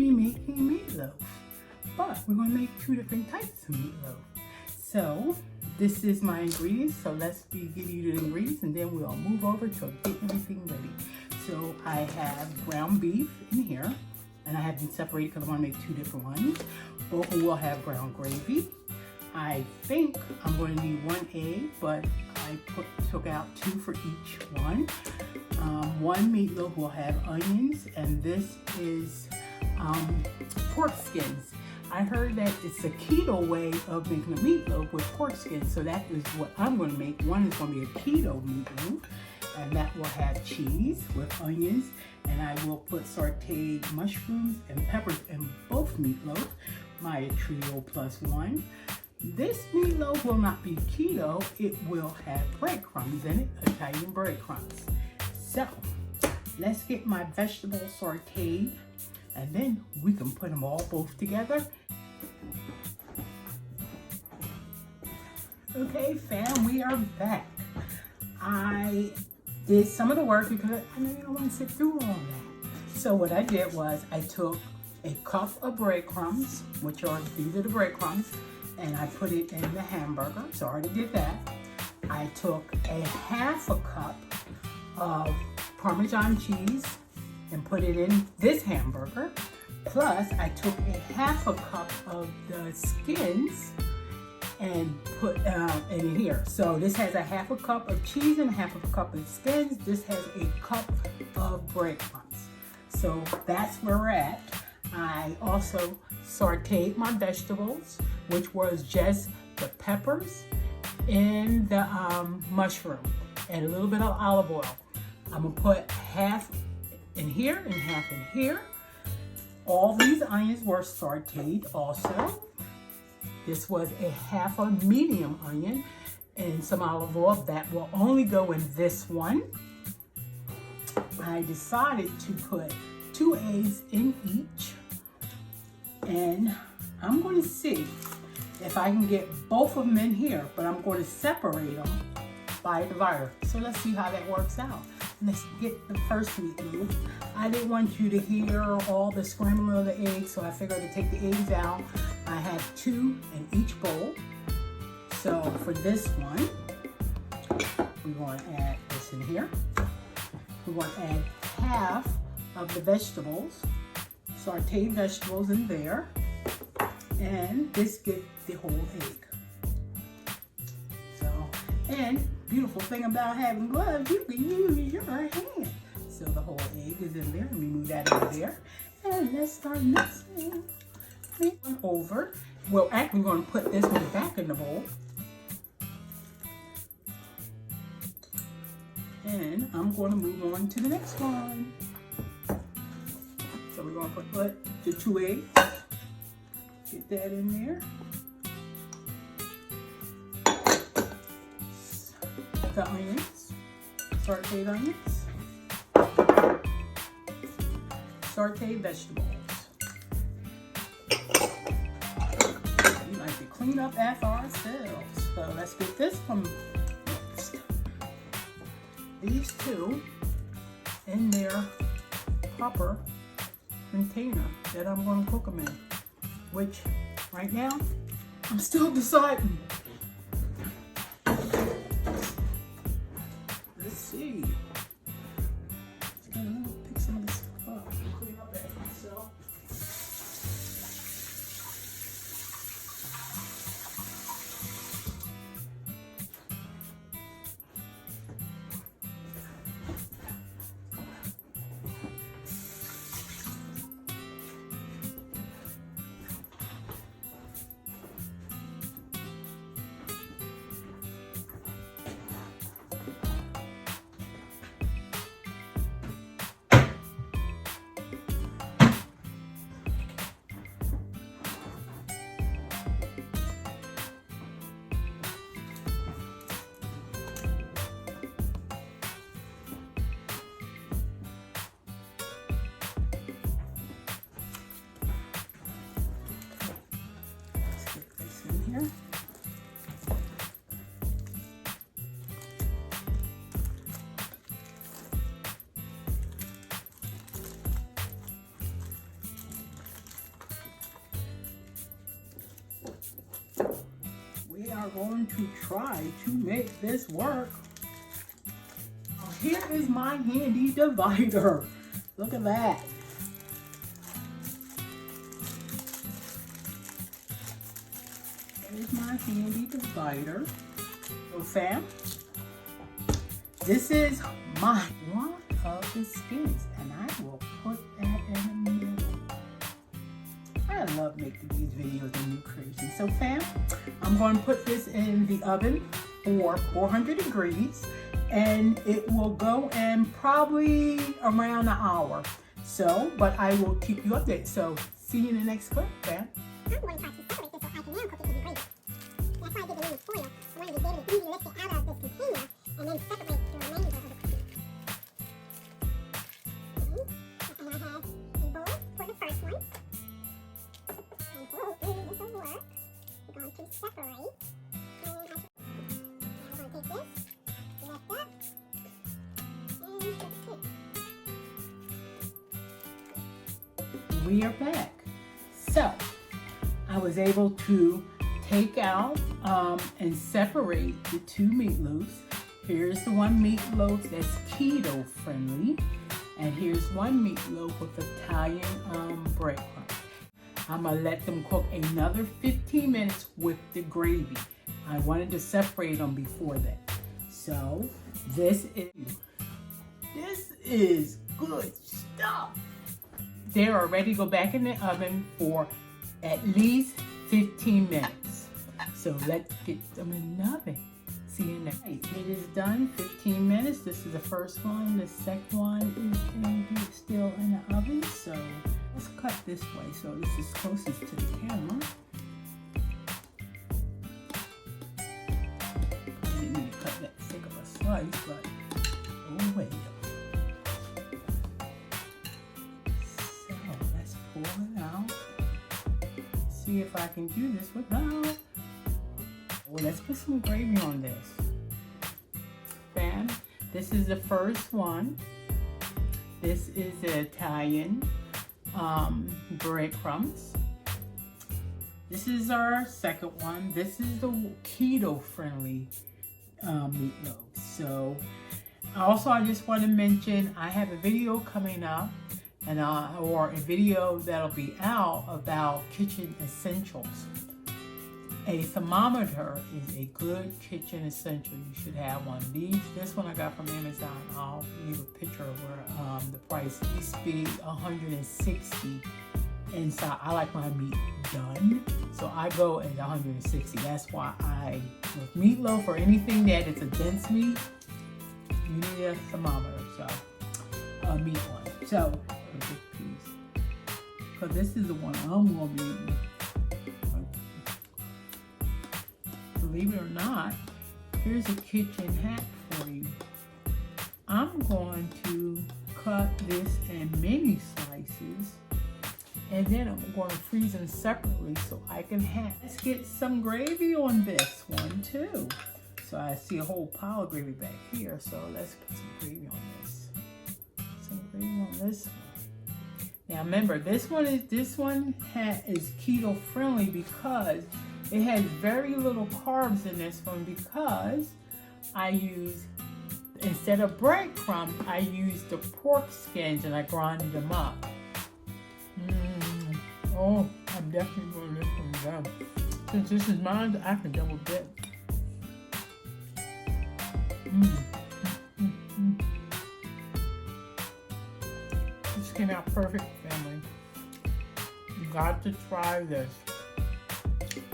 be making meatloaf, but we're going to make two different types of meatloaf. So this is my ingredients. So let's give you the ingredients and then we'll move over to get everything ready. So I have ground beef in here, and I have them separated because I want to make two different ones. Both of them will have ground gravy. I think I'm going to need 1 egg, but I took out 2 for each one. One meatloaf will have onions, and this is pork skins. I heard that it's a keto way of making a meatloaf with pork skins, so that is what I'm going to make. One is going to be a keto meatloaf, and that will have cheese with onions, and I will put sauteed mushrooms and peppers in both meatloaf, my trio plus one. This meatloaf will not be keto, it will have breadcrumbs in it, Italian breadcrumbs. So, let's get my vegetables sauteed, and then we can put them all both together. Okay, fam, we are back. I did some of the work because I know you don't want to sit through all that. So what I did was I took a cup of breadcrumbs, these are the breadcrumbs, and I put it in the hamburger. So I already did that. I took a half a cup of Parmesan cheese and put it in this hamburger. Plus, I took a half a cup of the skins and put in here. So this has a half a cup of cheese and a half of a cup of skins. This has a cup of breadcrumbs. So that's where we're at. I also sauteed my vegetables, which was just the peppers and the mushroom and a little bit of olive oil. I'm gonna put half in here and half in here. All these onions were sauteed also. This was a half a medium onion and some olive oil. That will only go in this one. I decided to put 2 eggs in each. And I'm going to see if I can get both of them in here, but I'm going to separate them by a divider. So let's see how that works out. Let's get the first meatloaf. I didn't want you to hear all the scrambling of the eggs, so I figured to take the eggs out. I have 2 in each bowl. So for this one, we want to add this in here. We want to add half of the vegetables, sauteed vegetables in there, and this gets the whole egg. So, and beautiful thing about having gloves, you can use your hand. So the whole egg is in there. Let me move that over there. And let's start mixing it over. Well, actually, we're going to put this one back in the bowl. And I'm going to move on to the next one. So we're going to put the 2 eggs. Get that in there. The onions, sauteed onions, sauteed vegetables. We like to clean up after ourselves. So let's get this one mixed. These 2 in their proper container that I'm going to cook them in, which right now I'm still deciding. Let's see. I'm gonna pick some of this up and clean up after myself. are going to try to make this work. Here is my handy divider. Look at that. Here's my handy divider. So fam, this is my one of the skins, and I will put that in the middle. I love making these videos and you crazy. So fam, I'm going to put this in the oven for 400 degrees. And it will go in probably around an hour. So, but I will keep you updated. So, see you in the next clip, fam. I'm going to try to separate this so I can now cook it in the gravy. That's why I did the lemon foil. I wanted to be able to easily lift it out of this container and then separate the remainder of the cooking. And I have a bowl for the first one. And hopefully this will work. We're going to separate. And I'm going to take this. We are back. So I was able to take out and separate the two meatloaves. Here's the one meatloaf that's keto friendly, and here's one meatloaf with Italian breadcrumbs. I'm gonna let them cook another 15 minutes with the gravy. I wanted to separate them before that. So this is good stuff. They're already go back in the oven for at least 15 minutes. So let's get them in the oven. See you next. It is done, 15 minutes. This is the first one. The second one is going to be still in the oven. So let's cut this way so this is closest to the camera. I didn't need to cut that thick of a slice, but oh well. Pull it out. See if I can do this without. Well, let's put some gravy on this. Bam. This is the first one. This is the Italian breadcrumbs. This is our second one. This is the keto-friendly meatloaf. So, also I just want to mention I have a video coming up. And or a video that'll be out about kitchen essentials. A thermometer is a good kitchen essential. You should have one. This one I got from Amazon. I'll leave a picture of where the price used to be $160 inside. I like my meat done, so I go at $160. That's why with meatloaf or anything that is a dense meat, you need a thermometer. So a meat one. So. Big piece, because this is the one I'm going to be eating. Believe it or not, here's a kitchen hack for you. I'm going to cut this in mini slices, and then I'm going to freeze them separately so I can have. Let's get some gravy on this one too. So I see a whole pile of gravy back here, so let's put some gravy on this. Some gravy on this one. Now remember, this one is keto friendly because it has very little carbs in this one, because I use, instead of breadcrumbs, I use the pork skins and I grinded them up. Oh, I'm definitely going to this one down. Since this is mine, I can double dip. This came out perfect, family. You got to try this.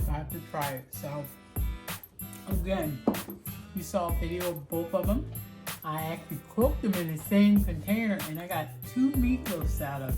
Got to try it. So, again, you saw a video of both of them. I actually cooked them in the same container, and I got 2 meatloafs out of it.